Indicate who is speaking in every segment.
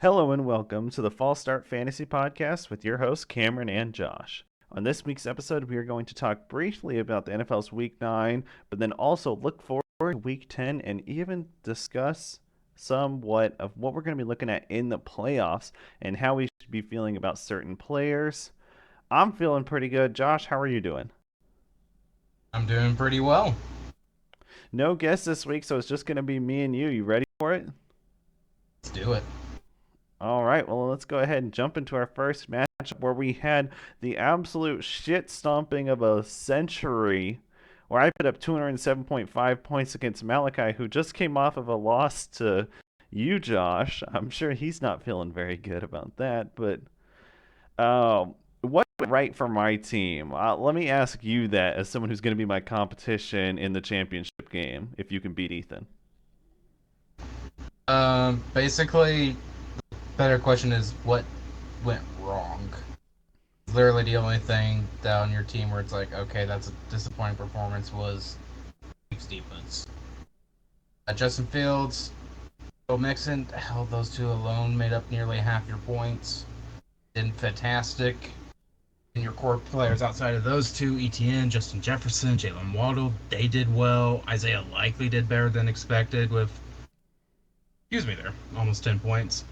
Speaker 1: Hello and welcome to the Fall Start Fantasy Podcast with your hosts Cameron and Josh. On this week's episode, we are going to talk briefly about the NFL's Week 9, but then also look forward to Week 10 and even discuss somewhat of what we're going to be looking at in the playoffs and how we should be feeling about certain players. I'm feeling pretty good. Josh, how are you doing?
Speaker 2: I'm doing pretty well.
Speaker 1: No guests this week, so it's just going to be me and you. You ready for it?
Speaker 2: Let's do it.
Speaker 1: All right, well, let's go ahead and jump into our first matchup where we had the absolute shit stomping of a century, where I put up 207.5 points against Malachi, who just came off of a loss to you, Josh. I'm sure he's not feeling very good about that, but what went right for my team? Let me ask you that as someone who's going to be my competition in the championship game, if you can beat Ethan.
Speaker 2: Basically, better question is what went wrong? Literally, the only thing down your team where it's like, okay, that's a disappointing performance was Chiefs defense. Justin Fields, Joe Mixon held those two alone, made up nearly half your points. Did fantastic. And your core players outside of those two, ETN, Justin Jefferson, Jalen Waddle, they did well. Isaiah likely did better than expected with, excuse me, there, almost 10 points.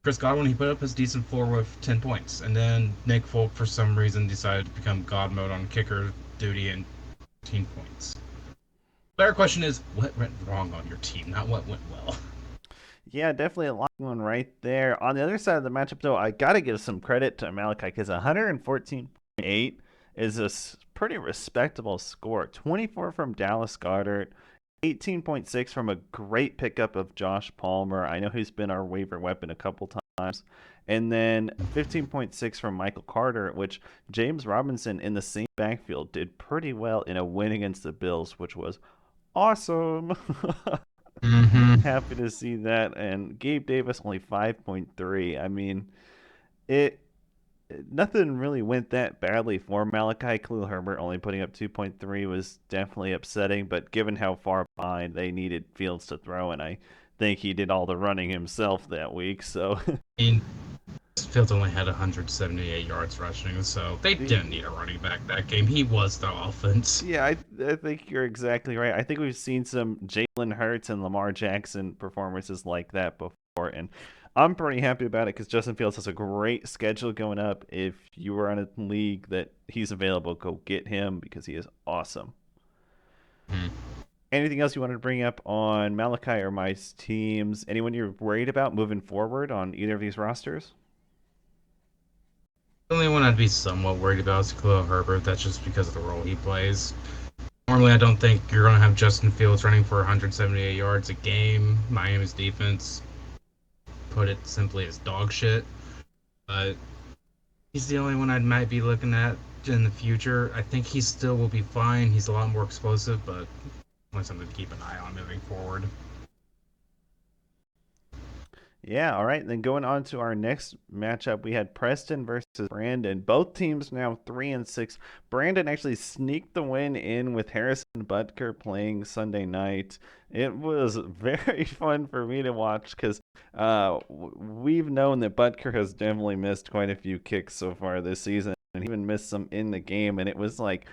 Speaker 2: Chris Godwin, he put up his decent floor with 10 points. And then Nick Folk, for some reason, decided to become God mode on kicker duty and 15 points. Better question is, what went wrong on your team, not what went well?
Speaker 1: Yeah, definitely a lot going right there. On the other side of the matchup, though, I got to give some credit to Malachi because 114.8 is a pretty respectable score. 24 from Dallas Goedert, 18.6 from a great pickup of Josh Palmer. I know he's been our waiver weapon a couple times. And then 15.6 from Michael Carter, which James Robinson in the same backfield did pretty well in a win against the Bills, which was awesome.
Speaker 2: Mm-hmm.
Speaker 1: Happy to see that. And Gabe Davis only 5.3. I mean, it nothing really went that badly for Malachi. Khalil Herbert only putting up 2.3 was definitely upsetting, but given how far behind they needed Fields to throw, and I think he did all the running himself that week. So
Speaker 2: And Fields only had 178 yards rushing, so they didn't need a running back that game. He was the offense.
Speaker 1: yeah, I think you're exactly right. I think we've seen some Jalen Hurts and Lamar Jackson performances like that before, and I'm pretty happy about it because Justin Fields has a great schedule going up. If you are in a league that he's available, go get him because he is awesome.
Speaker 2: Hmm.
Speaker 1: Anything else you wanted to bring up on Malachi or my teams? Anyone you're worried about moving forward on either of these rosters?
Speaker 2: The only one I'd be somewhat worried about is Khalil Herbert. That's just because of the role he plays. Normally, I don't think you're going to have Justin Fields running for 178 yards a game. Miami's defense, put it simply, is dog shit. But he's the only one I might be looking at in the future. I think he still will be fine. He's a lot more explosive, but only something to keep an eye on moving forward.
Speaker 1: Yeah, all right. Then going on to our next matchup, we had Preston versus Brandon. Both teams now 3-6. Brandon actually sneaked the win in with Harrison Butker playing Sunday night. It was very fun for me to watch because we've known that Butker has definitely missed quite a few kicks so far this season, and even missed some in the game. And it was like,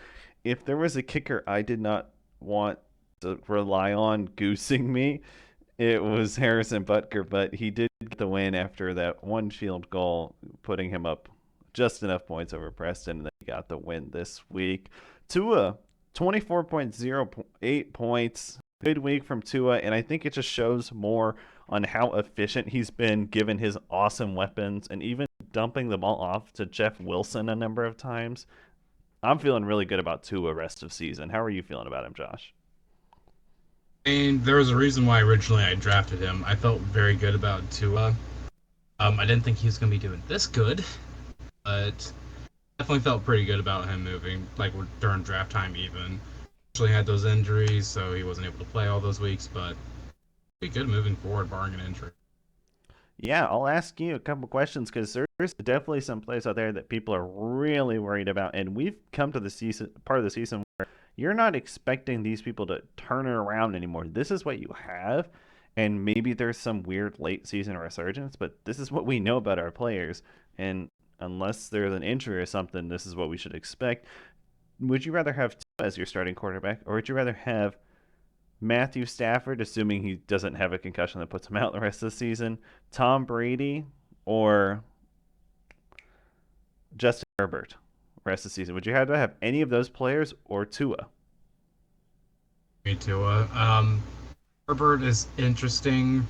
Speaker 1: if there was a kicker I did not want to rely on goosing me, it was Harrison Butker, but he did get the win after that one field goal, putting him up just enough points over Preston, and then he got the win this week. Tua, 24.08 points. Good week from Tua, and I think it just shows more on how efficient he's been given his awesome weapons and even dumping the ball off to Jeff Wilson a number of times. I'm feeling really good about Tua rest of season. How are you feeling about him, Josh?
Speaker 2: And there was a reason why originally I drafted him. I felt very good about Tua. I didn't think he was going to be doing this good, but definitely felt pretty good about him moving, like during draft time even. Actually had those injuries, so he wasn't able to play all those weeks, but be good moving forward, barring an injury.
Speaker 1: Yeah, I'll ask you a couple questions because there's definitely some plays out there that people are really worried about, and we've come to the season part of the season where you're not expecting these people to turn it around anymore. This is what you have, And maybe there's some weird late season resurgence, but this is what we know about our players. And unless there's an injury or something, this is what we should expect. Would you rather have Tua as your starting quarterback, or would you rather have Matthew Stafford, assuming he doesn't have a concussion that puts him out the rest of the season, Tom Brady, or Justin Herbert rest of the season? Would you rather have any of those players or Tua?
Speaker 2: Me too. Herbert is interesting.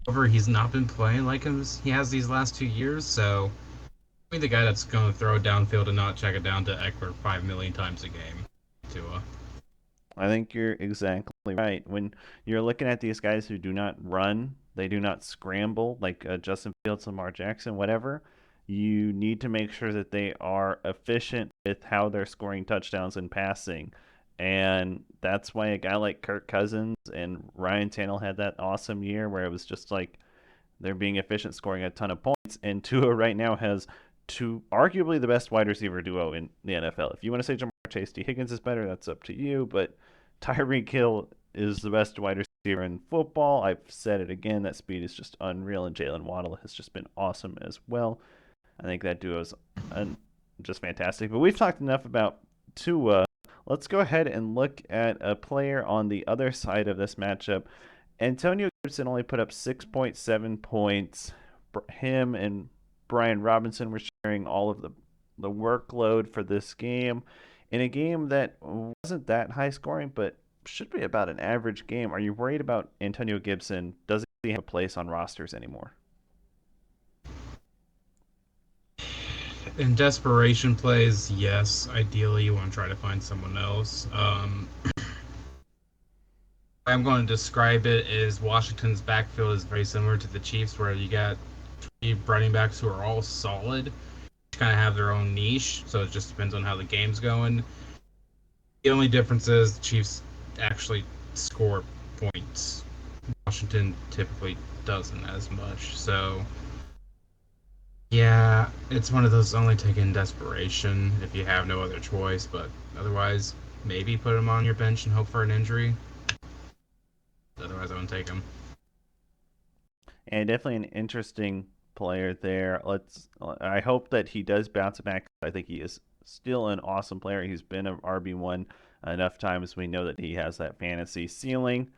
Speaker 2: However, he's not been playing like he has these last 2 years, so I mean the guy that's going to throw it downfield and not check it down to Eckler 5 million times a game. Tua.
Speaker 1: I think you're exactly right. When you're looking at these guys who do not run, they do not scramble like Justin Fields, Lamar Jackson, whatever. You need to make sure that they are efficient with how they're scoring touchdowns and passing. And that's why a guy like Kirk Cousins and Ryan Tannehill had that awesome year where it was just like they're being efficient, scoring a ton of points. And Tua right now has two, arguably the best wide receiver duo in the NFL. If you want to say Jamar Chase, T. Higgins is better, that's up to you. But Tyreek Hill is the best wide receiver in football. I've said it again. That speed is just unreal, and Jalen Waddle has just been awesome as well. I think that duo is just fantastic. But we've talked enough about Tua. Let's go ahead and look at a player on the other side of this matchup. Antonio Gibson only put up 6.7 points. Him and Brian Robinson were sharing all of the workload for this game in a game that wasn't that high scoring, but should be about an average game. Are you worried about Antonio Gibson? Does he have a place on rosters anymore?
Speaker 2: In desperation plays, yes. Ideally, you want to try to find someone else. I'm going to describe it is Washington's backfield is very similar to the Chiefs, where you got three running backs who are all solid, kind of have their own niche. So it just depends on how the game's going. The only difference is the Chiefs actually score points. Washington typically doesn't as much. So yeah, it's one of those only taken in desperation if you have no other choice. But otherwise, maybe put him on your bench and hope for an injury. Otherwise, I wouldn't take him.
Speaker 1: And definitely an interesting player there. Let's. I hope that he does bounce back. I think he is still an awesome player. He's been an RB1 enough times. We know that he has that fantasy ceiling.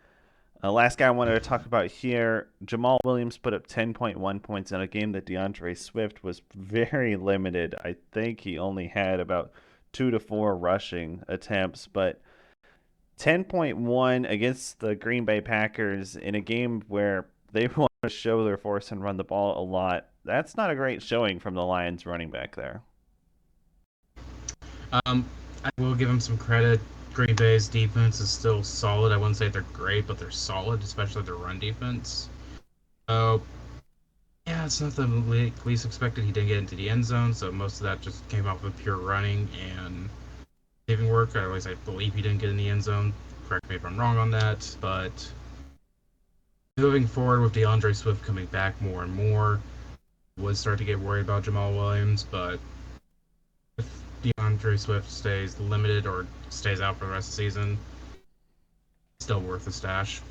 Speaker 1: Last guy I wanted to talk about here, Jamal Williams put up 10.1 points in a game that DeAndre Swift was very limited. I think he only had about 2 to 4 rushing attempts, but 10.1 against the Green Bay Packers in a game where they want to show their force and run the ball a lot. That's not a great showing from the Lions running back there.
Speaker 2: Um, I will give him some credit. Green Bay's defense is still solid. I wouldn't say they're great, but they're solid, especially their run defense. So yeah, it's not the least expected. He didn't get into the end zone, so most of that just came off of pure running and saving work. Or at least I believe he didn't get in the end zone. Correct me if I'm wrong on that. But moving forward with DeAndre Swift coming back more and more, would start to get worried about Jamal Williams. But if DeAndre Swift stays limited or stays out for the rest of the season, still worth the stash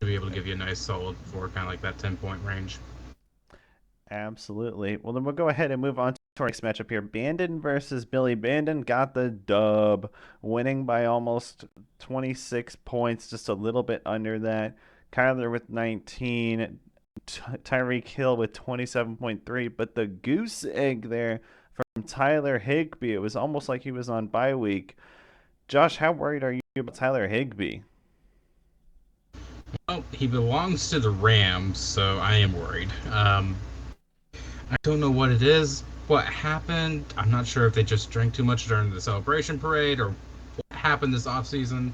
Speaker 2: to be able to give you a nice solid for kind of like that 10-point range.
Speaker 1: Absolutely. Well, then we'll go ahead and move on to our next matchup here. Bandon versus Billy. Bandon got the dub, winning by almost 26 points, just a little bit under that. Kyler with 19, Tyreek Hill with 27.3, but the goose egg there from Tyler Higbee. It was almost like he was on bye week. Josh, how worried are you about Tyler Higbee?
Speaker 2: Well, he belongs to the Rams, so I am worried. I don't know what it is, what happened. I'm not sure if they just drank too much during the celebration parade or what happened this offseason.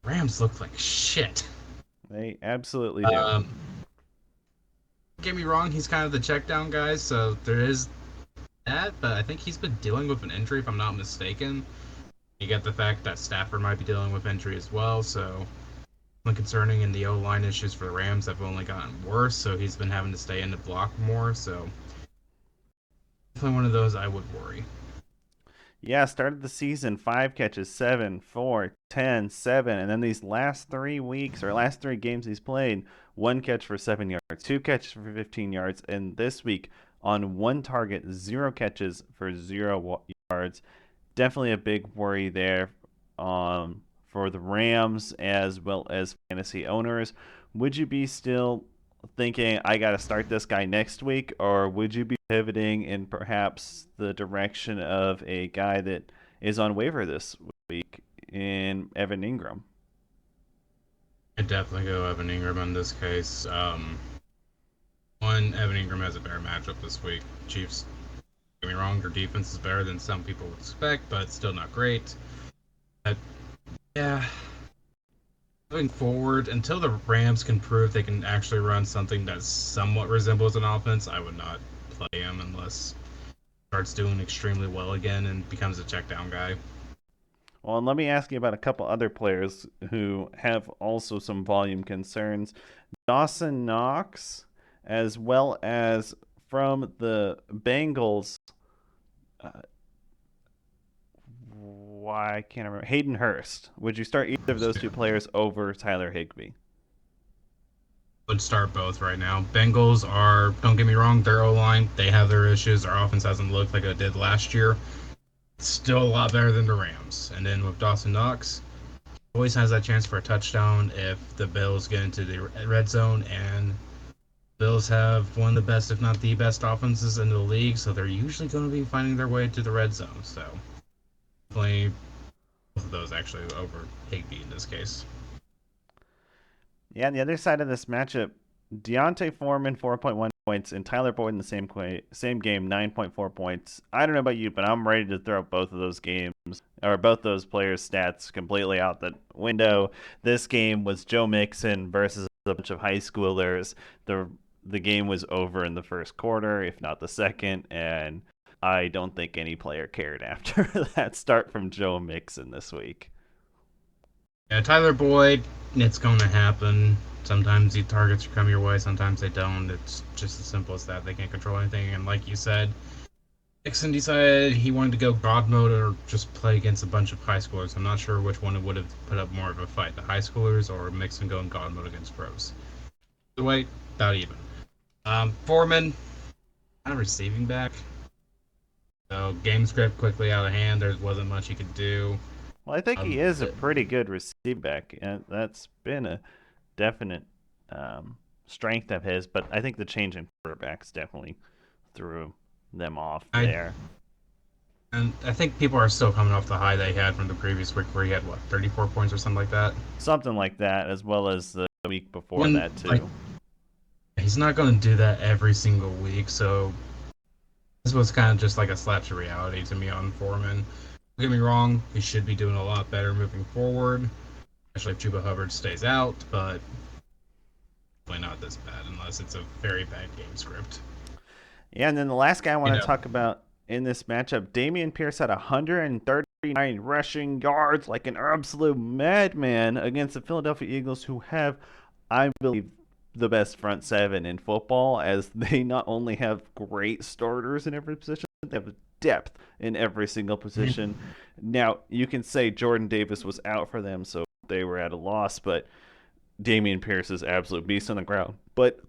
Speaker 2: Rams look like shit.
Speaker 1: They absolutely do.
Speaker 2: Get me wrong, he's kind of the check down guy, so there is that, but I think he's been dealing with an injury, if I'm not mistaken. You get the fact that Stafford might be dealing with injury as well, so concerning, and the O line issues for the Rams have only gotten worse, so he's been having to stay in the block more, so definitely one of those I would worry.
Speaker 1: Yeah, started the season 5 catches, 7, 4, 10, 7, and then these last 3 weeks or last 3 games he's played, 1 catch for 7 yards, 2 catches for 15 yards, and this week on 1 target, 0 catches for 0 yards. Definitely a big worry there for the Rams as well as fantasy owners. Would you be still thinking I got to start this guy next week, or would you be pivoting in perhaps the direction of a guy that is on waiver this week in Evan Ingram?
Speaker 2: I'd definitely go Evan Ingram in this case. One, Evan Ingram has a better matchup this week. Chiefs, don't get me wrong, their defense is better than some people would expect, but still not great. But yeah, moving forward, until the Rams can prove they can actually run something that somewhat resembles an offense, I would not play him unless he starts doing extremely well again and becomes a check down guy.
Speaker 1: Well, and let me ask you about a couple other players who have also some volume concerns. Dawson Knox, as well as from the Bengals, uh, why I can't remember Hayden Hurst. Would you start either of those two players over Tyler Higbee?
Speaker 2: Would start both right now. Bengals are, don't get me wrong, their O line, they have their issues. Their offense hasn't looked like it did last year. Still a lot better than the Rams. And then with Dawson Knox, always has that chance for a touchdown if the Bills get into the red zone. And Bills have one of the best, if not the best, offenses in the league. So they're usually going to be finding their way to the red zone. So definitely both of those actually over Higby in this case.
Speaker 1: Yeah, on the other side of this matchup, Deontay Foreman 4.1 points and Tyler Boyd in the same game 9.4 points. I don't know about you, but I'm ready to throw both of those games or both those players' stats completely out the window. This game was Joe Mixon versus a bunch of high schoolers. The game was over in the first quarter, if not the second, and I don't think any player cared after that start from Joe Mixon this week.
Speaker 2: Yeah, Tyler Boyd, it's going to happen. Sometimes the targets come your way, sometimes they don't. It's just as simple as that. They can't control anything. And like you said, Nixon decided he wanted to go God mode or just play against a bunch of high schoolers. I'm not sure which one would have put up more of a fight, the high schoolers or Mixon going God mode against pros. The way, about even. Foreman, not a receiving back. So game script quickly out of hand. There wasn't much he could do.
Speaker 1: Well, I think he is a
Speaker 2: The,
Speaker 1: pretty good receiver back, and that's been a definite strength of his. But I think the change in quarterbacks definitely threw them off
Speaker 2: I
Speaker 1: there.
Speaker 2: And I think people are still coming off the high they had from the previous week where he had, what, 34 points or something like that?
Speaker 1: Something like that, as well as the week before
Speaker 2: When,
Speaker 1: that
Speaker 2: like,
Speaker 1: too.
Speaker 2: he's not going to do that every single week, so this was kind of just like a slap to reality to me on Foreman. Don't get me wrong, he should be doing a lot better moving forward, especially if Chuba Hubbard stays out, but probably not this bad unless it's a very bad game script.
Speaker 1: Yeah, and then the last guy I
Speaker 2: You
Speaker 1: want to
Speaker 2: know,
Speaker 1: talk about in this matchup, Damian Pierce had 139 rushing yards like an absolute madman against the Philadelphia Eagles, who have, I believe, the best front seven in football, as they not only have great starters in every position, they have depth in every single position. Now, you can say Jordan Davis was out for them, so they were at a loss, but Damian Pierce is absolute beast on the ground. But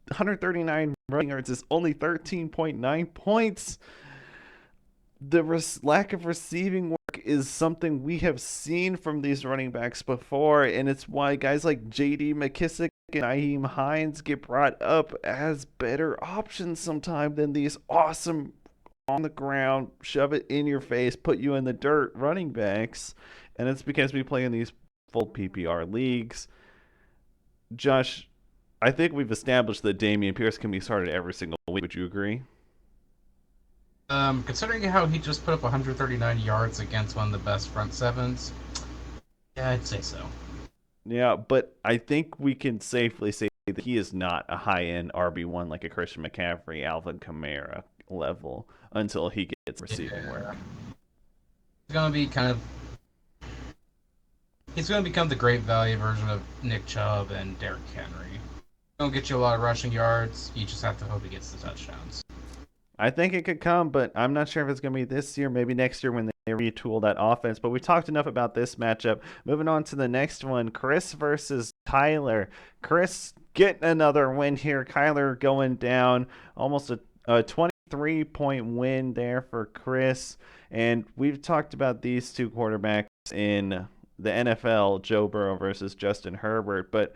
Speaker 1: 139 running yards is only 13.9 points. The lack of receiving work is something we have seen from these running backs before, and it's why guys like J.D. McKissick and Naheem Hines get brought up as better options sometimes than these awesome on the ground, shove it in your face, put you in the dirt running backs. And it's because we play in these full PPR leagues. Josh, I think we've established that Damian Pierce can be started every single week. Would you agree?
Speaker 2: considering how he just put up 139 yards against one of the best front sevens, yeah, I'd say so.
Speaker 1: Yeah, but I think we can safely say that he is not a high end RB1 like a Christian McCaffrey, Alvin Kamara level until he gets receiving
Speaker 2: Yeah.
Speaker 1: work.
Speaker 2: He's going to be kind of he's going to become the great value version of Nick Chubb and Derrick Henry. Don't get you a lot of rushing yards. You just have to hope he gets the touchdowns.
Speaker 1: I think it could come, but I'm not sure if it's going to be this year, maybe next year when they they retool that offense. But we talked enough about this matchup. Moving on to the next one, Chris versus Kyler. Chris getting another win here. Kyler going down, almost a 23-point win there for Chris. And we've talked about these two quarterbacks in the NFL, Joe Burrow versus Justin Herbert. But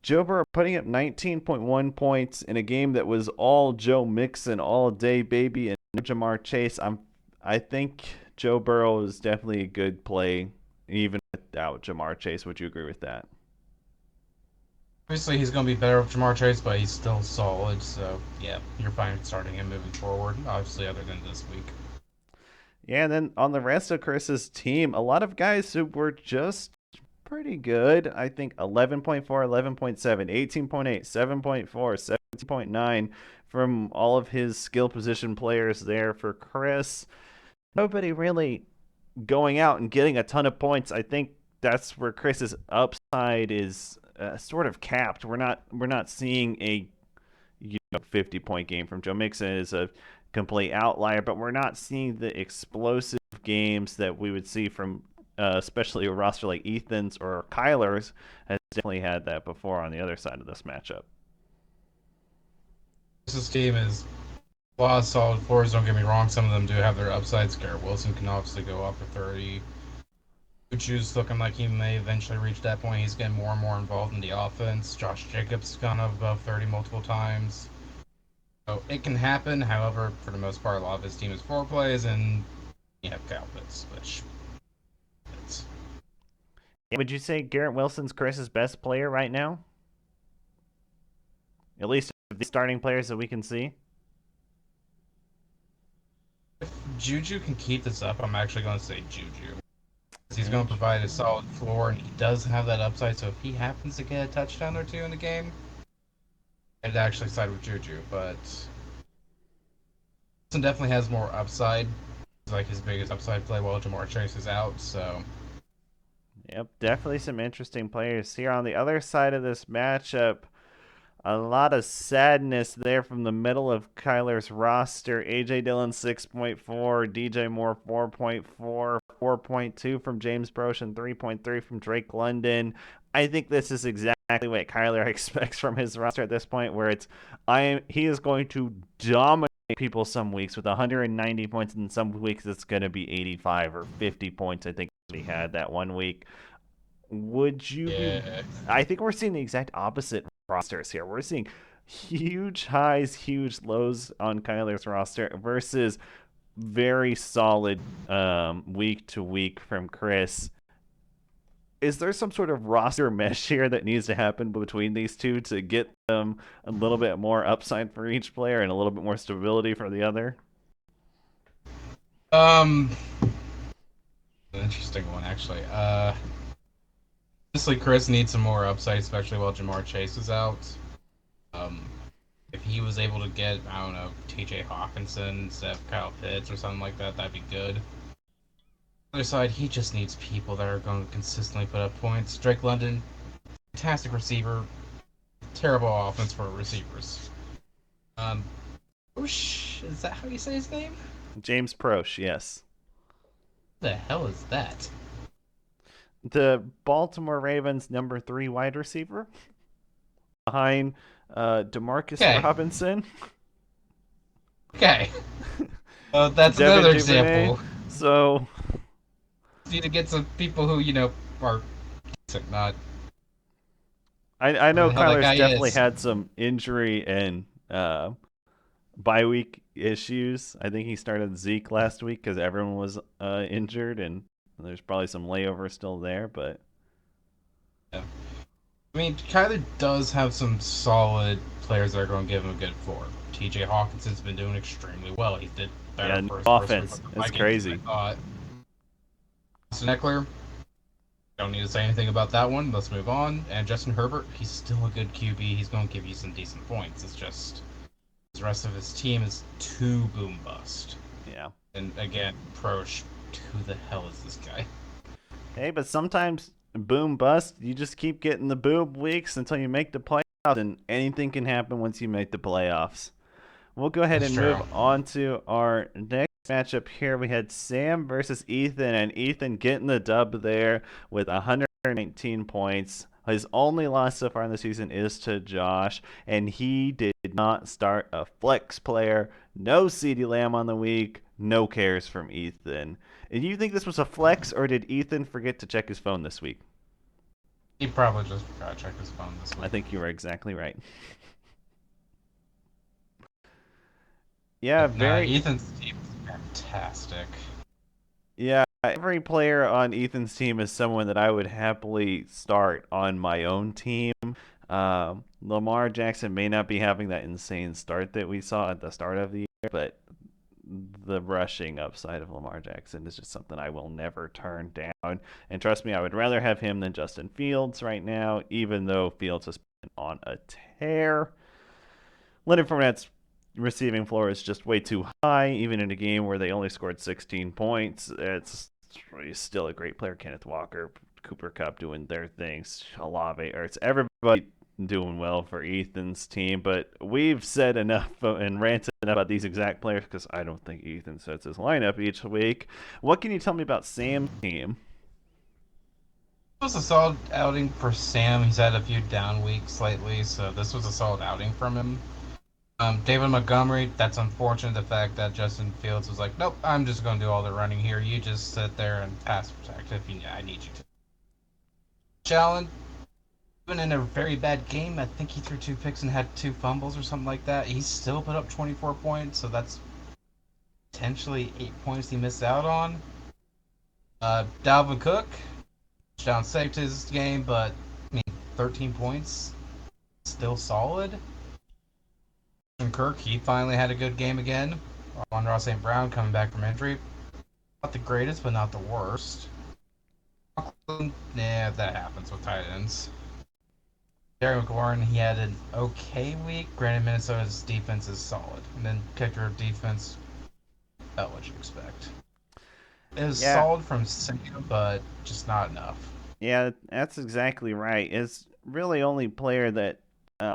Speaker 1: Joe Burrow putting up 19.1 points in a game that was all Joe Mixon all day, baby, and no Jamar Chase. I think Joe Burrow is definitely a good play, even without Jamar Chase. Would you agree with that?
Speaker 2: Obviously, he's going to be better with Jamar Chase, but he's still solid. So, yeah, you're fine starting him moving forward, obviously, other than this week.
Speaker 1: Yeah, and then on the rest of Chris's team, a lot of guys who were just pretty good. I think 11.4, 11.7, 18.8, 7.4, 17.9 from all of his skill position players there for Chris. Nobody really going out and getting a ton of points. I think that's where Chris's upside is sort of capped. We're not seeing a 50-point game from Joe Mixon is a complete outlier, but we're not seeing the explosive games that we would see from especially a roster like Ethan's or Kyler's has definitely had that before on the other side of this matchup.
Speaker 2: This team is a lot of solid floors, don't get me wrong. Some of them do have their upsides. Garrett Wilson can obviously go up for 30. Uchu's looking like he may eventually reach that point. He's getting more and more involved in the offense. Josh Jacobs has gone up above 30 multiple times. So it can happen. However, for the most part, a lot of his team is four plays, and you have Kyle Pitts, which it's
Speaker 1: Would you say Garrett Wilson's Chris's best player right now? At least of the starting players that we can see.
Speaker 2: if Juju can keep this up, I'm actually going to say Juju. He's going to
Speaker 1: Juju.
Speaker 2: provide a solid floor, and he does have that upside. So if he happens to get a touchdown or two in the game, I'd actually side with Juju. But Wilson definitely has more upside. It's like his biggest upside play while Jamar Chase is out. So
Speaker 1: Yep, definitely some interesting players here on the other side of this matchup. A lot of sadness there from the middle of Kyler's roster. AJ Dillon 6.4, DJ Moore 4.4, 4.2 from James Brosh, and 3.3 from Drake London. I think this is exactly what Kyler expects from his roster at this point, where he is going to dominate people some weeks with 190 points, and some weeks it's going to be 85 or 50 points. I think he had that one week. Would you be?
Speaker 2: yeah,
Speaker 1: I think we're seeing the exact opposite rosters here. We're seeing huge highs, huge lows on Kyler's roster versus very solid week to week from Chris. Is there some sort of roster mesh here that needs to happen between these two to get them a little bit more upside for each player and a little bit more stability for the other?
Speaker 2: um, an interesting one actually. Honestly, Chris needs some more upside, especially while Jamar Chase is out. Um, if he was able to get, I don't know, T.J. Hawkinson instead of Kyle Pitts or something like that, that'd be good. Other side, he just needs people that are going to consistently put up points. Drake London, fantastic receiver, terrible offense for receivers. Um, Whoosh, is that how you say his name?
Speaker 1: James Prosh, yes.
Speaker 2: What the hell is that?
Speaker 1: The Baltimore Ravens number 3 wide receiver behind Demarcus
Speaker 2: Okay,
Speaker 1: Robinson.
Speaker 2: okay. That's
Speaker 1: Devin
Speaker 2: another
Speaker 1: Duvernay.
Speaker 2: example.
Speaker 1: So
Speaker 2: Need to get some people who, are decent, not
Speaker 1: I
Speaker 2: whatever
Speaker 1: know
Speaker 2: the hell that
Speaker 1: Kyler's
Speaker 2: guy
Speaker 1: definitely
Speaker 2: is.
Speaker 1: had some injury and bye week issues. I think he started Zeke last week because everyone was injured, and there's probably some layover still there. But
Speaker 2: Yeah. I mean, Kyler does have some solid players that are going to give him a good floor. T.J. Hawkinson's been doing extremely well. He did better
Speaker 1: yeah, new
Speaker 2: for his first week
Speaker 1: offense.
Speaker 2: of the
Speaker 1: It's
Speaker 2: Vikings than I
Speaker 1: crazy.
Speaker 2: thought. Austin Eckler, don't need to say anything about that one. Let's move on. And Justin Herbert, he's still a good QB. He's going to give you some decent points. It's just the rest of his team is too boom bust.
Speaker 1: Yeah.
Speaker 2: And again, Prosh, who the hell is this guy?
Speaker 1: Hey, but sometimes boom bust. You just keep getting the boom weeks until you make the playoffs, and anything can happen once you make the playoffs. We'll go ahead
Speaker 2: That's
Speaker 1: and
Speaker 2: true.
Speaker 1: move on to our next matchup here, we had Sam versus Ethan, and Ethan getting the dub there with 119 points. His only loss so far in the season is to Josh, and he did not start a flex player. No CeeDee Lamb on the week. No cares from Ethan. And you think this was a flex, or did Ethan forget to check his phone this week?
Speaker 2: He probably just forgot to check his phone this
Speaker 1: I
Speaker 2: week.
Speaker 1: think you were exactly right. Yeah,
Speaker 2: But no,
Speaker 1: very.
Speaker 2: Ethan's team is fantastic.
Speaker 1: Yeah, every player on Ethan's team is someone that I would happily start on my own team. Lamar Jackson may not be having that insane start that we saw at the start of the year, but the rushing upside of Lamar Jackson is just something I will never turn down. And trust me, I would rather have him than Justin Fields right now, even though Fields has been on a tear. Leonard Fournette's receiving floor is just way too high, even in a game where they only scored 16 points. He's still a great player. Kenneth Walker, Cooper Kupp doing their things. Olave, Ertz, everybody doing well for Ethan's team. But we've said enough and ranted enough about these exact players because I don't think Ethan sets his lineup each week. What can you tell me about Sam's team?
Speaker 2: It was a solid outing for Sam. He's had a few down weeks lately, so this was a solid outing from him. David Montgomery, that's unfortunate. The fact that Justin Fields was like, nope, I'm just going to do all the running here. You just sit there and pass protect if I need you to. Allen, even in a very bad game, I think he threw 2 picks and had 2 fumbles or something like that. He still put up 24 points, so that's potentially 8 points he missed out on. Dalvin Cook, touchdown saved his game, but I mean, 13 points, still solid. And Kirk, he finally had a good game again. Amon-Ra St. Brown coming back from injury. Not the greatest, but not the worst. Yeah, that happens with tight ends. Terry McLaurin, he had an okay week. Granted, Minnesota's defense is solid. And then kicker defense, about what you expect. It was
Speaker 1: Yeah,
Speaker 2: solid from Sam, but just not enough.
Speaker 1: Yeah, that's exactly right. It's really only player that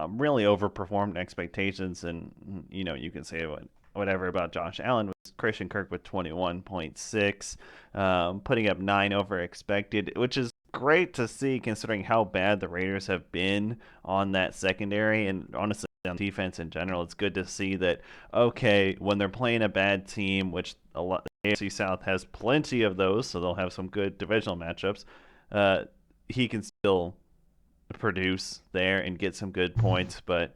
Speaker 1: really overperformed expectations, and you can say whatever about Josh Allen was Christian Kirk with 21.6, putting up 9 over expected, which is great to see considering how bad the Raiders have been on that secondary and honestly on defense in general. It's good to see that okay, when they're playing a bad team, which a lot the AFC South has plenty of those, so they'll have some good divisional matchups uh, he can still produce there and get some good points. But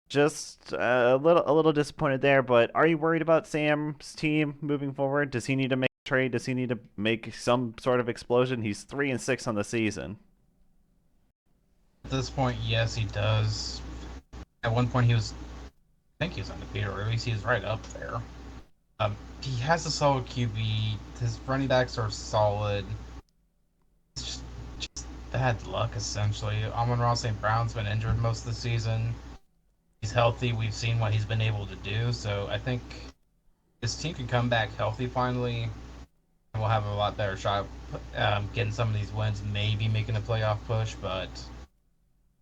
Speaker 1: just a little disappointed there. But are you worried about Sam's team moving forward? Does he need to make a trade? Does he need to make some sort of explosion? He's 3-6 on the season.
Speaker 2: At this point, yes, he does. At one point, I think he was undefeated, or at least he was right up there. He has a solid QB. His running backs are solid. It's just bad luck, essentially. Amon-Ra St. Brown's been injured most of the season. He's healthy. We've seen what he's been able to do. So I think this team can come back healthy finally. And we'll have a lot better shot getting some of these wins, maybe making a playoff push. But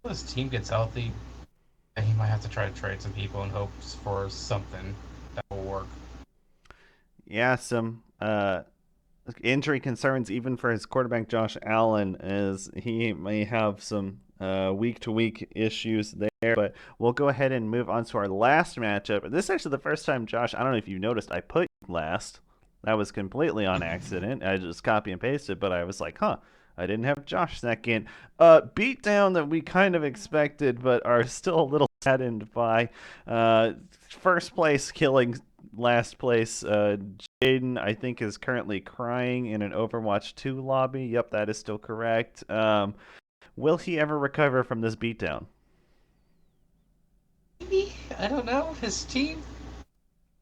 Speaker 2: if this team gets healthy, he might have to try to trade some people in hopes for something that will work.
Speaker 1: Yeah, some injury concerns even for his quarterback Josh Allen as he may have some week to week issues there. But we'll go ahead and move on to our last matchup. This is actually the first time, Josh. I don't know if you noticed, I put you last. That was completely on accident. I just copy and pasted, but I was like, huh. I didn't have Josh second. Beatdown that we kind of expected, but are still a little saddened by. First place killing last place. Jaden, I think, is currently crying in an Overwatch 2 lobby. Yep, that is still correct. Will he ever recover from this beatdown?
Speaker 2: Maybe, I don't know. His team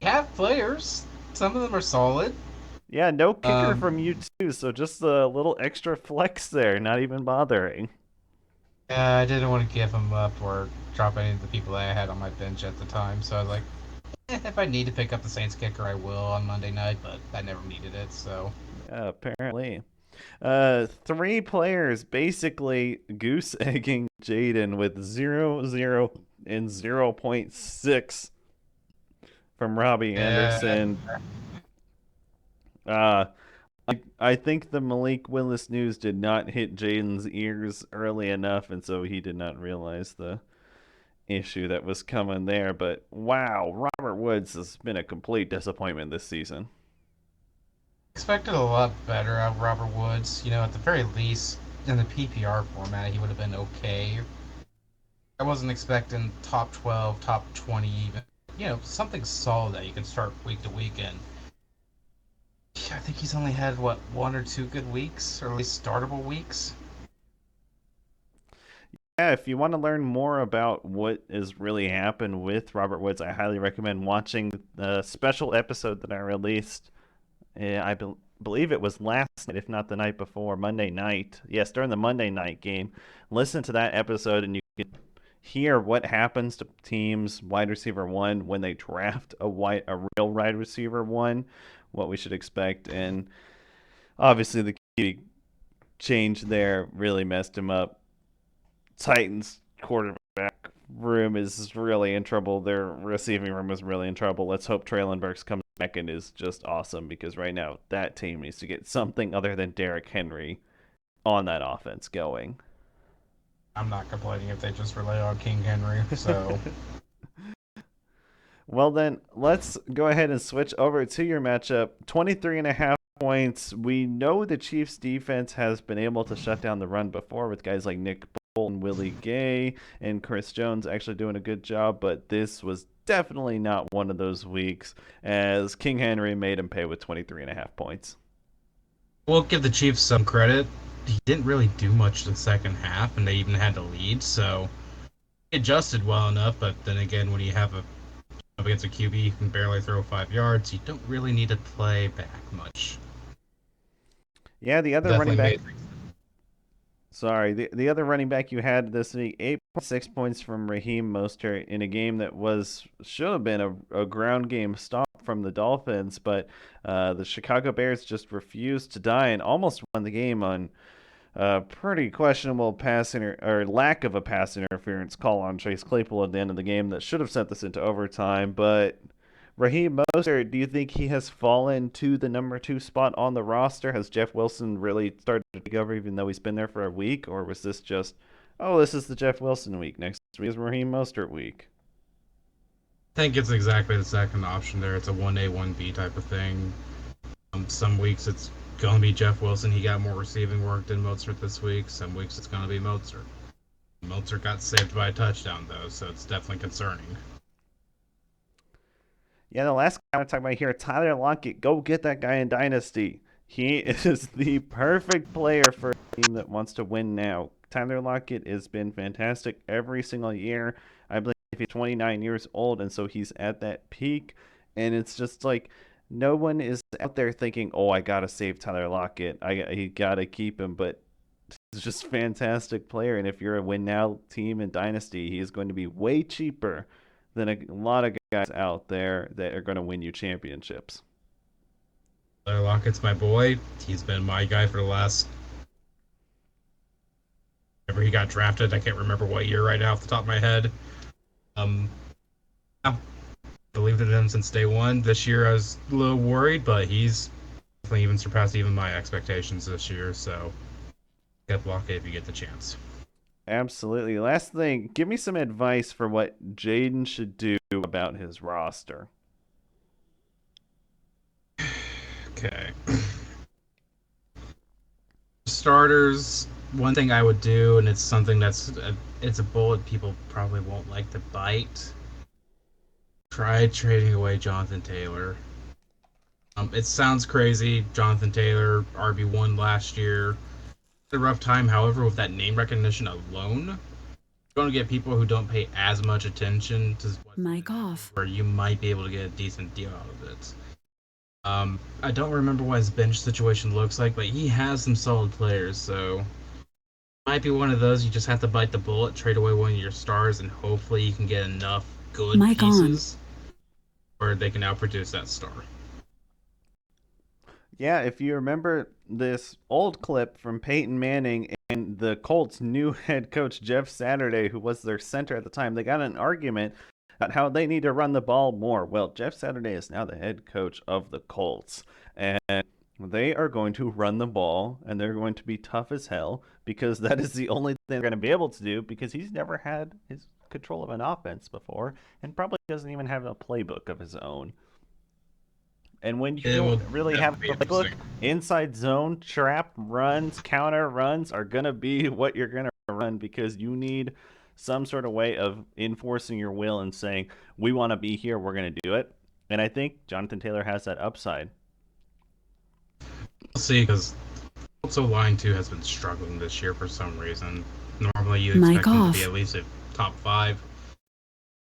Speaker 2: have players. Some of them are solid.
Speaker 1: Yeah, no kicker
Speaker 2: Um,
Speaker 1: from you too, so just a little extra flex there, not even bothering.
Speaker 2: I didn't want to give him up or drop any of the people that I had on my bench at the time. So I was like, if I need to pick up the Saints kicker, I will on Monday night. But I never needed it. So
Speaker 1: Yeah, apparently. Three players basically goose egging Jaden with 0, 0, and 0.6 from Robbie
Speaker 2: Yeah,
Speaker 1: Anderson. Uh, I think the Malik Willis news did not hit Jaden's ears early enough, and so he did not realize the issue that was coming there. But wow, Robert Woods has been a complete disappointment this season.
Speaker 2: expected a lot better out of Robert Woods. At the very least, in the PPR format, he would have been okay. I wasn't expecting top 12, top 20 even. Something solid that you can start week to week in. I think he's only had, what, one or two good weeks, or at least startable weeks.
Speaker 1: Yeah, if you want to learn more about what has really happened with Robert Woods, I highly recommend watching the special episode that I released. Believe it was last night, if not the night before, Monday night. Yes, during the Monday night game. Listen to that episode, and you can hear what happens to teams wide receiver one when they draft a real wide receiver one, what we should expect, and obviously the key change there really messed him up. Titans quarterback room is really in trouble. Their receiving room is really in trouble. Let's hope Traylon Burks comes back and is just awesome, because right now that team needs to get something other than Derrick Henry on that offense going.
Speaker 2: I'm not complaining if they just rely on King Henry, so
Speaker 1: Well, then let's go ahead and switch over to your matchup. 23.5 points. We know the Chiefs defense has been able to shut down the run before with guys like Nick Bolton, Willie Gay, and Chris Jones actually doing a good job, but this was definitely not one of those weeks as King Henry made him pay with 23.5 points.
Speaker 2: we'll give the Chiefs some credit. He didn't really do much in the second half, and they even had to lead, so he adjusted well enough. But then again, when you have a up against a QB who can barely throw 5 yards, you don't really need to play back much.
Speaker 1: Yeah, the other running
Speaker 2: Definitely
Speaker 1: back
Speaker 2: made
Speaker 1: Sorry, the other running back you had this week, 8.6 points from Raheem Mostert in a game that should have been a ground game stop from the Dolphins, but the Chicago Bears just refused to die and almost won the game on pretty questionable or lack of a pass interference call on Chase Claypool at the end of the game that should have sent this into overtime. But Raheem Mostert, do you think he has fallen to the number two spot on the roster? Has Jeff Wilson really started to take over, even though he's been there for a week, or was this just, oh, this is the Jeff Wilson week. Next week is Raheem Mostert week.
Speaker 2: I think it's exactly the second option there. It's a 1A, 1B type of thing. Some weeks it's going to be Jeff Wilson. He got more receiving work than Mozart this week. Some weeks it's going to be Mozart. Mozart got saved by a touchdown, though, so it's definitely concerning.
Speaker 1: Yeah, the last guy I want to talk about here, Tyler Lockett. Go get that guy in Dynasty. He is the perfect player for a team that wants to win now. Tyler Lockett has been fantastic every single year. I believe he's 29 years old, and so he's at that peak. And it's just like no one is out there thinking, "Oh, I gotta save Tyler Lockett. I gotta keep him." But he's just a fantastic player, and if you're a win now team in Dynasty, he is going to be way cheaper than a lot of guys out there that are going to win you championships.
Speaker 2: Tyler Lockett's my boy. He's been my guy for the last. Whenever he got drafted, I can't remember what year right now off the top of my head. Um, I've believed in him since day one. This year I was a little worried, but he's definitely even surpassed even my expectations this year. So get Lockett if you get the chance.
Speaker 1: Absolutely. Last thing, give me some advice for what Jaden should do about his roster.
Speaker 2: Okay. Starters, one thing I would do, and it's something it's a bullet people probably won't like to bite. Try trading away Jonathan Taylor. It sounds crazy. Jonathan Taylor, RB1 last year. A rough time, however, with that name recognition alone, you're going to get people who don't pay as much attention to what's going
Speaker 3: Mic
Speaker 2: to happen,
Speaker 3: off.
Speaker 2: where you might be able to get a decent deal out of it. I don't remember what his bench situation looks like, but he has some solid players, so might be one of those you just have to bite the bullet, trade away one of your stars, and hopefully you can get enough good
Speaker 3: Mic on.
Speaker 2: pieces where they can outproduce that star.
Speaker 1: Yeah, if you remember this old clip from Peyton Manning and the Colts' new head coach, Jeff Saturday, who was their center at the time, they got in an argument about how they need to run the ball more. Well, Jeff Saturday is now the head coach of the Colts, and they are going to run the ball, and they're going to be tough as hell because that is the only thing they're going to be able to do because he's never had his control of an offense before and probably doesn't even have a playbook of his own. And when you
Speaker 2: It will
Speaker 1: don't really have
Speaker 2: definitely be
Speaker 1: a playbook,
Speaker 2: interesting.
Speaker 1: inside zone, trap runs, counter runs are going to be what you're going to run because you need some sort of way of enforcing your will and saying, we want to be here, we're going to do it. And I think Jonathan Taylor has that upside.
Speaker 2: We'll see, because also line 2 has been struggling this year for some reason. Normally you
Speaker 3: Mic
Speaker 2: expect them to be
Speaker 3: off.
Speaker 2: at least a top 5.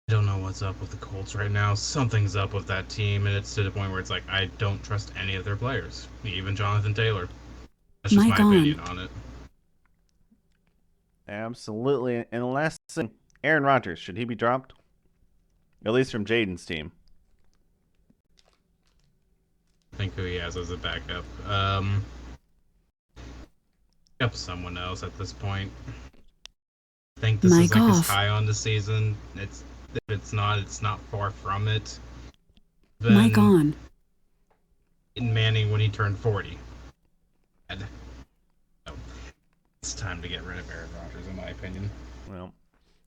Speaker 2: I don't know what's up with the Colts right now. Something's up with that team, and it's to the point where it's like I don't trust any of their players, even Jonathan Taylor. That's just
Speaker 3: Mic
Speaker 2: my opinion
Speaker 3: on.
Speaker 2: on it.
Speaker 1: Absolutely. And last thing, Aaron Rodgers, should he be dropped? At least from Jaden's team.
Speaker 2: I think who he has as a backup. Up someone else at this point. I think this is
Speaker 3: Mic
Speaker 2: like his
Speaker 3: off.
Speaker 2: high on the season. It's not far from it.
Speaker 3: Mic
Speaker 2: Then
Speaker 3: on.
Speaker 2: Manning when he turned 40. And so it's time to get rid of Aaron Rodgers, in my opinion.
Speaker 1: Well,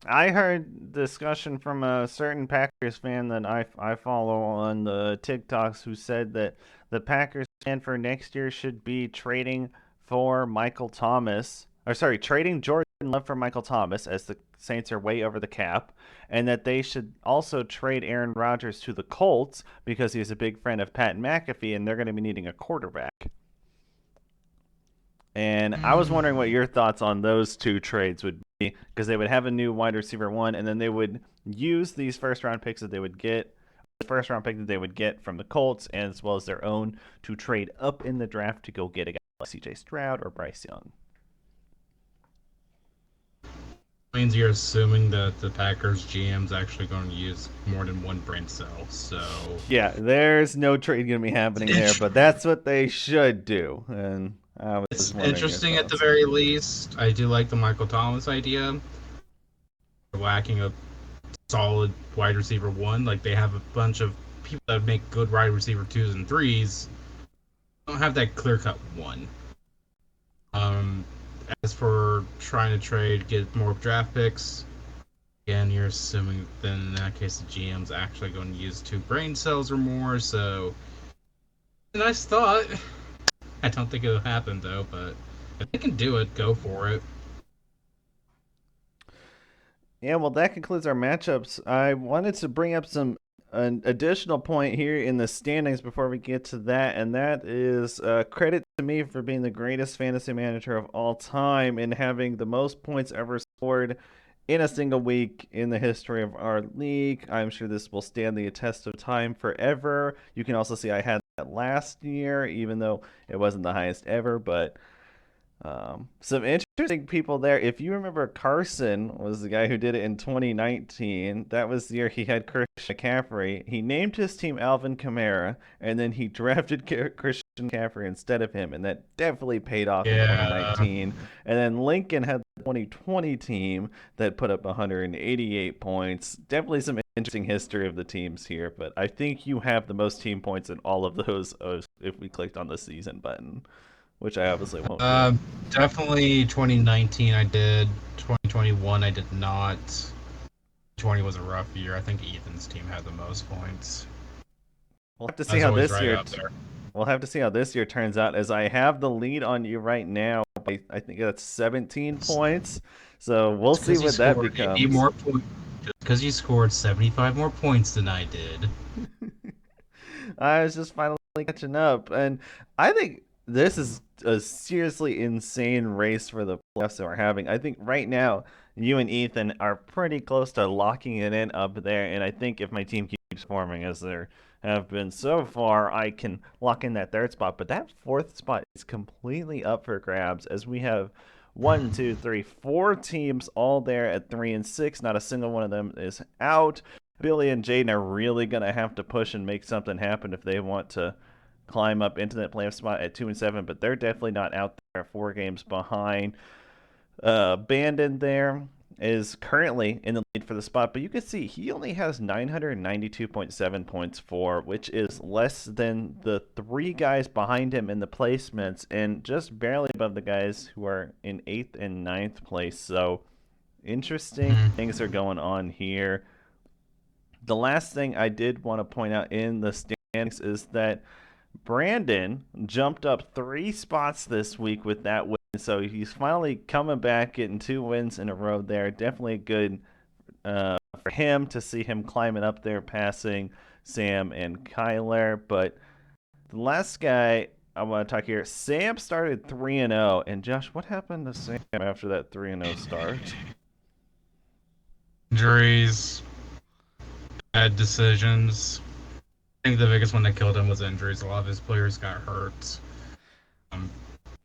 Speaker 1: I heard discussion from a certain Packers fan that I follow on the TikToks who said that the Packers plan for next year should be trading for Michael Thomas, or sorry, trading Jordan Love for Michael Thomas as the Saints are way over the cap, and that they should also trade Aaron Rodgers to the Colts because he's a big friend of Pat McAfee and they're going to be needing a quarterback. And I was wondering what your thoughts on those two trades would be because they would have a new wide receiver one, and then they would use these first round picks that they would get, the first round pick that they would get from the Colts, as well as their own, to trade up in the draft to go get a guy like C.J. Stroud or Bryce Young.
Speaker 2: Means you're assuming that the Packers GM's actually going to use more than one brain cell. So
Speaker 1: Yeah, there's no trade going to be happening there, but that's what they should do. And I was
Speaker 2: it's
Speaker 1: wondering your
Speaker 2: interesting at the
Speaker 1: thoughts.
Speaker 2: very least. I do like the Michael Thomas idea. They're lacking a solid wide receiver one. Like they have a bunch of people that make good wide receiver twos and threes. Don't have that clear cut one. Um, as for trying to trade, get more draft picks, again, you're assuming then in that case the GM's actually going to use 2 brain cells or more. So, a nice thought. I don't think it'll happen though, but if they can do it, go for it.
Speaker 1: Yeah, well, that concludes our matchups. I wanted to bring up some an additional point here in the standings before we get to that, and that is credit to me for being the greatest fantasy manager of all time and having the most points ever scored in a single week in the history of our league. I'm sure this will stand the test of time forever. You can also see I had that last year, even though it wasn't the highest ever, but some interesting people there. If you remember, Carson was the guy who did it in 2019. That was the year he had Christian McCaffrey. He named his team Alvin Kamara, and then he drafted Christian McCaffrey instead of him, and that definitely paid off in
Speaker 2: Yeah.
Speaker 1: 2019. And then Lincoln had the 2020 team that put up 188 points. Definitely some interesting history of the teams here, but I think you have the most team points in all of those if we clicked on the season button, which I obviously won't do.
Speaker 2: Uh, Definitely 2019 I did. 2021 I did not. 20 was a rough year. I think Ethan's team had the most points.
Speaker 1: We'll have to
Speaker 2: I
Speaker 1: see
Speaker 2: was
Speaker 1: how
Speaker 2: always
Speaker 1: this
Speaker 2: right
Speaker 1: year.
Speaker 2: up there.
Speaker 1: We'll have to see how this year turns out. As I have the lead on you right now, I think that's 17 points. So we'll
Speaker 2: It's
Speaker 1: see
Speaker 2: because you
Speaker 1: what that
Speaker 2: scored 80
Speaker 1: becomes.
Speaker 2: more points. Because you scored 75 more points than I did.
Speaker 1: I was just finally catching up, and I think this is a seriously insane race for the playoffs that we're having. I think right now you and Ethan are pretty close to locking it in up there, and I think if my team keeps forming as there have been so far, I can lock in that third spot. But that fourth spot is completely up for grabs as we have one, two, three, four teams all there at 3 and 6. Not a single one of them is out. Billy and Jaden are really going to have to push and make something happen if they want to climb up into that playoff spot at 2 and 7. But they're definitely not out there, 4 games behind. Bandon there. is currently in the lead for the spot, but you can see he only has 992.7 points for, which is less than the three guys behind him in the placements and just barely above the guys who are in 8th and ninth place. So interesting
Speaker 2: Mhm.
Speaker 1: things are going on here. The last thing I did want to point out in the standings is that Brandon jumped up 3 spots this week with that win. So he's finally coming back, getting 2 wins in a row there. Definitely good for him to see him climbing up there, passing Sam and Kyler. But the last guy I want to talk here, Sam started 3-0. And Josh, what happened to Sam after that 3-0 start?
Speaker 2: Injuries, bad decisions. I think the biggest one that killed him was injuries. A lot of his players got hurt. Um,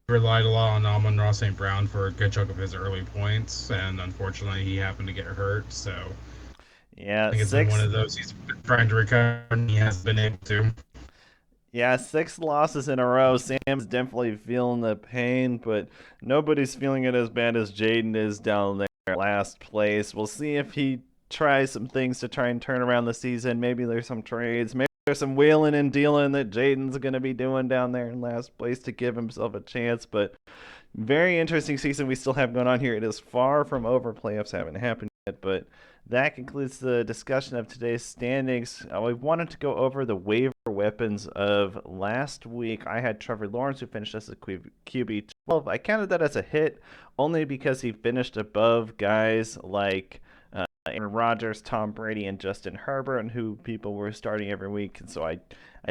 Speaker 2: he relied a lot on Amon-Ra St. Brown for a good chunk of his early points, and unfortunately, he happened to get hurt. So I
Speaker 1: Yeah,
Speaker 2: think it's been one
Speaker 1: six
Speaker 2: of those he's been trying to recover, and he hasn't been able to.
Speaker 1: Yeah, 6 losses in a row. Sam's definitely feeling the pain, but nobody's feeling it as bad as Jaden is down there last place. We'll see if he tries some things to try and turn around the season. Maybe there's some trades. Maybe there's some wheeling and dealing that Jaden's going to be doing down there in last place to give himself a chance. But very interesting season we still have going on here. It is far from over. Playoffs haven't happened yet, but that concludes the discussion of today's standings. We wanted to go over the waiver weapons of last week. I had Trevor Lawrence, who finished as a QB 12. I counted that as a hit only because he finished above guys like Aaron Rodgers, Tom Brady, and Justin Herbert, and who people were starting every week. And so I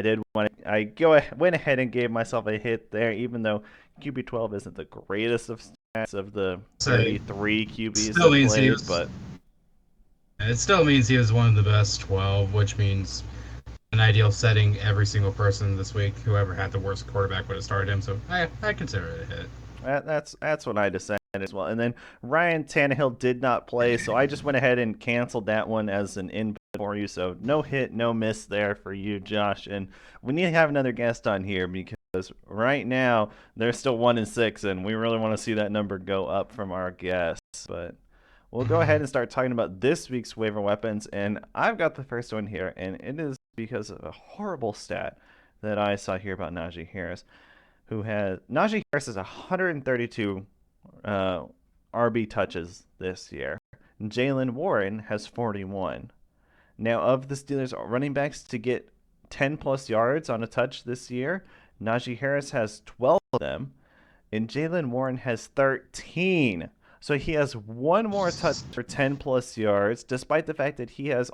Speaker 1: did want to, went ahead and gave myself a hit there, even though QB 12 isn't the greatest of stats of the
Speaker 2: Say,
Speaker 1: 33
Speaker 2: it
Speaker 1: QBs
Speaker 2: still
Speaker 1: that
Speaker 2: means he
Speaker 1: played,
Speaker 2: was.
Speaker 1: but
Speaker 2: It still means he was one of the best 12, which means an ideal setting. Every single person this week, whoever had the worst quarterback, would have started him. So I consider it a hit.
Speaker 1: that's what I decided as well. And then Ryan Tannehill did not play, so I just went ahead and canceled that one as an input for you. So no hit, no miss there for you, Josh. And we need to have another guest on here because right now they're still 1-6, and we really want to see that number go up from our guests. But we'll go ahead
Speaker 2: Mhm.
Speaker 1: and start talking about this week's waiver weapons. And I've got the first one here, and it is because of a horrible stat that I saw here about Najee Harris, who has Najee Harris has 132 uh, RB touches this year. Jalen Warren has 41. Now, of the Steelers running backs to get 10 plus yards on a touch this year, Najee Harris has 12 of them, and Jalen Warren has 13. So he has one more touch for 10 plus yards, despite the fact that he has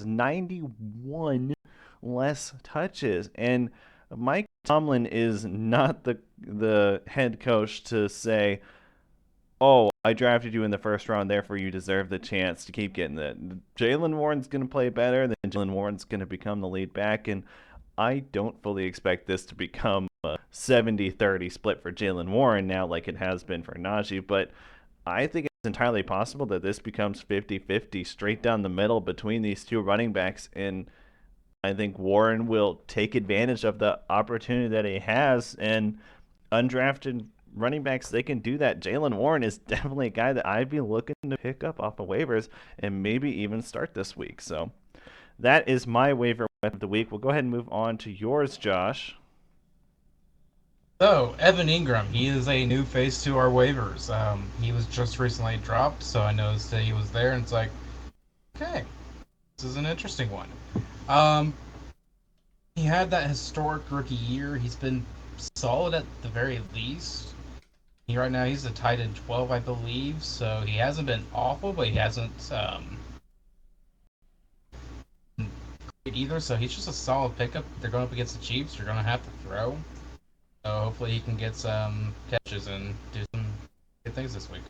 Speaker 1: 91 less touches. And Mike Tomlin is not the head coach to say, "Oh, I drafted you in the first round, therefore you deserve the chance to keep getting that." Jalen Warren's going to play better, then Jalen Warren's going to become the lead back, and I don't fully expect this to become a 70-30 split for Jalen Warren now like it has been for Najee, but I think it's entirely possible that this becomes 50-50 straight down the middle between these two running backs, and I think Warren will take advantage of the opportunity that he has, and undrafted running backs, they can do that. Jalen Warren is definitely a guy that I'd be looking to pick up off the waivers and maybe even start this week. So that is my waiver of the week. We'll go ahead and move on to yours, Josh.
Speaker 2: So, Evan Ingram, he is a new face to our waivers. He was just recently dropped, so I noticed that he was there, and it's like, okay, this is an interesting one. Um, he had that historic rookie year. He's been solid at the very least. Right now, he's a tight end 12, I believe, so he hasn't been awful, but he hasn't great either, so he's just a solid pickup. They're going up against the Chiefs. You're going to have to throw. So hopefully he can get some catches and do some good things this week.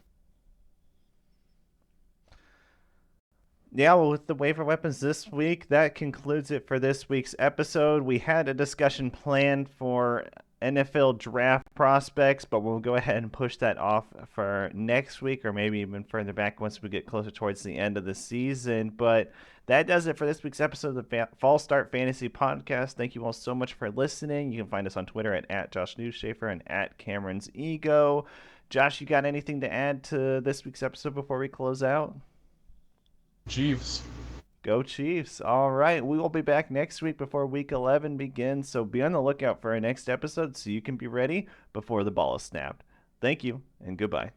Speaker 1: Yeah, well, with the waiver weapons this week, that concludes it for this week's episode. We had a discussion planned for NFL draft prospects, but we'll go ahead and push that off for next week or maybe even further back once we get closer towards the end of the season. But that does it for this week's episode of the Fall Start Fantasy Podcast. Thank you all so much for listening. You can find us on Twitter at Josh Newshafer and at Cameron's Ego. Josh, you got anything to add to this week's episode before we close out?
Speaker 2: Chiefs.
Speaker 1: Go Chiefs. All right. We will be back next week before week 11 begins. So be on the lookout for our next episode so you can be ready before the ball is snapped. Thank you and goodbye.